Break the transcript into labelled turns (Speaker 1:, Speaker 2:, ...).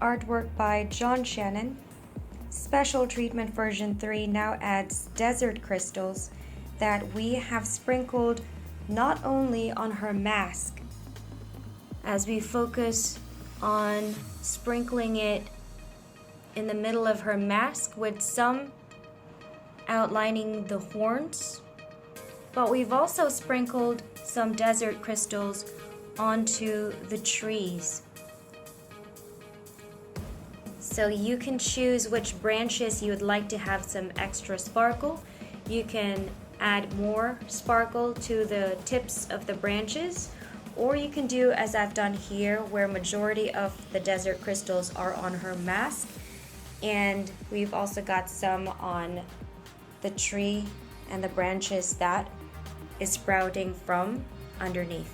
Speaker 1: artwork by Shannon. Special Treatment version 3 now adds desert crystals that we have sprinkled not only on her mask, as we focus on sprinkling it in the middle of her mask with some outlining the horns, but we've also sprinkled some desert crystals onto the trees. So you can choose which branches you would like to have some extra sparkle. You can add more sparkle to the tips of the branches, or you can do as I've done here, where majority of the desert crystals are on her mask, and we've also got some on the tree and the branches that is sprouting from underneath.